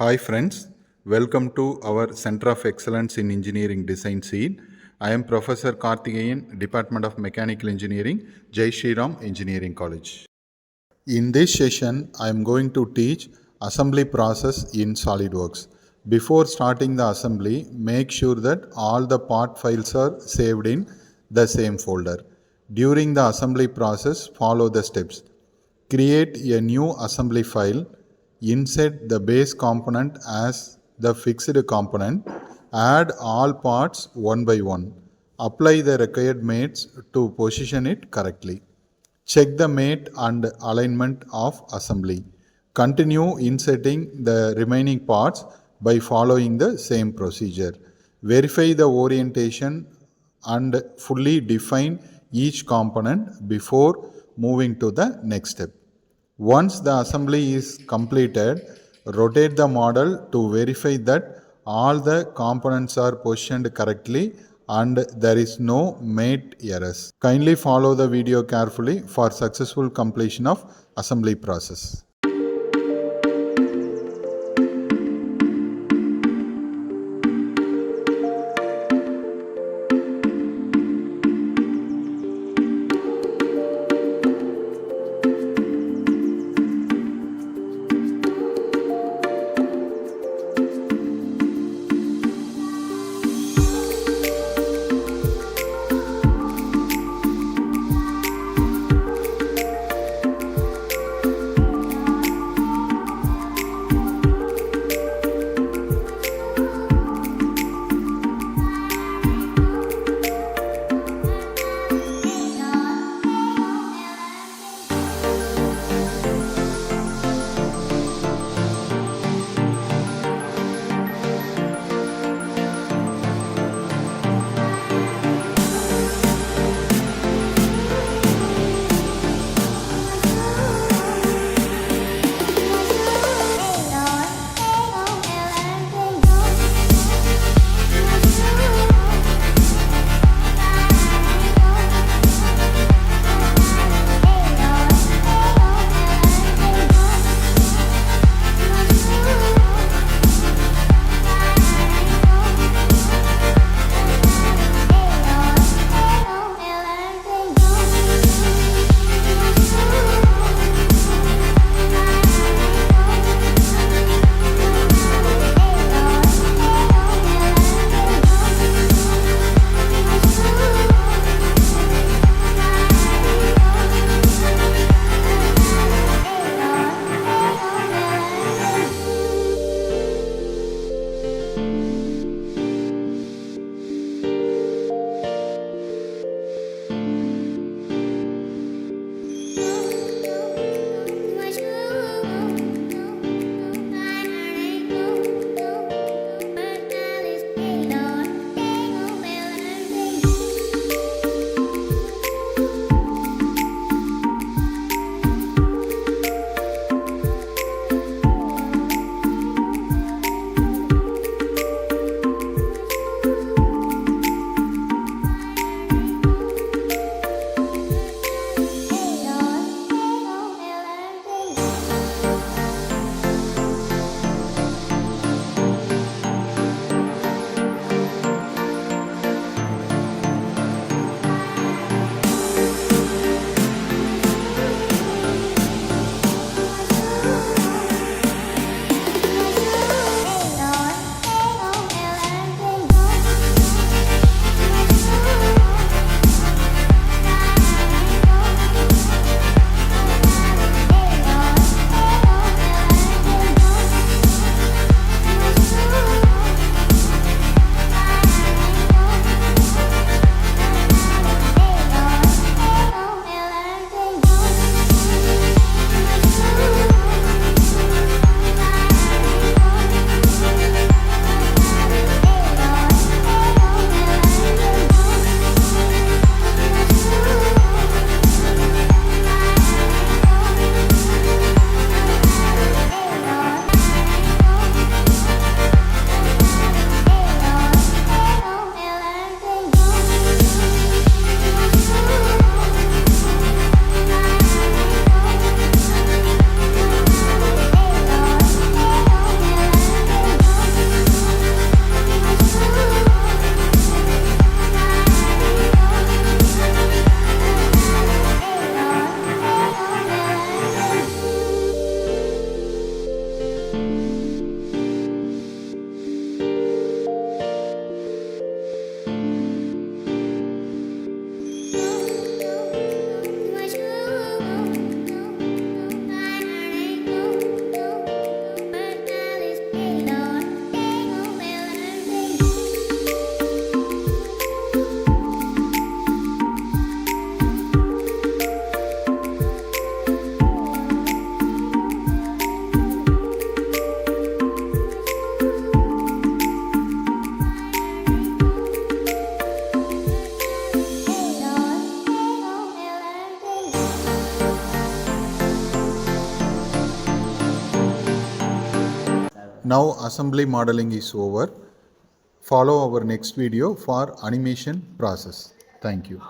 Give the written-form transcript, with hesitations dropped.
Hi friends, welcome to our Center of Excellence in Engineering Design Seed. I am Professor Karthikeyan, Department of Mechanical Engineering, Jsr Engineering College. In this session, I am going to teach assembly process in Solidworks. Before starting the assembly, make sure that all the part files are saved in the same folder. During the assembly process, follow the steps. Create a new assembly file. Insert the base component as the fixed component. Add all parts one by one. Apply the required mates to position it correctly. Check the mate and alignment of assembly. Continue inserting the remaining parts by following the same procedure. Verify the orientation and fully define each component before moving to the next step. Once the assembly is completed, rotate the model to verify that all the components are positioned correctly and there is no mate errors. Kindly follow the video carefully for successful completion of assembly process. Now assembly modeling is over. Follow our next video for animation process. Thank you.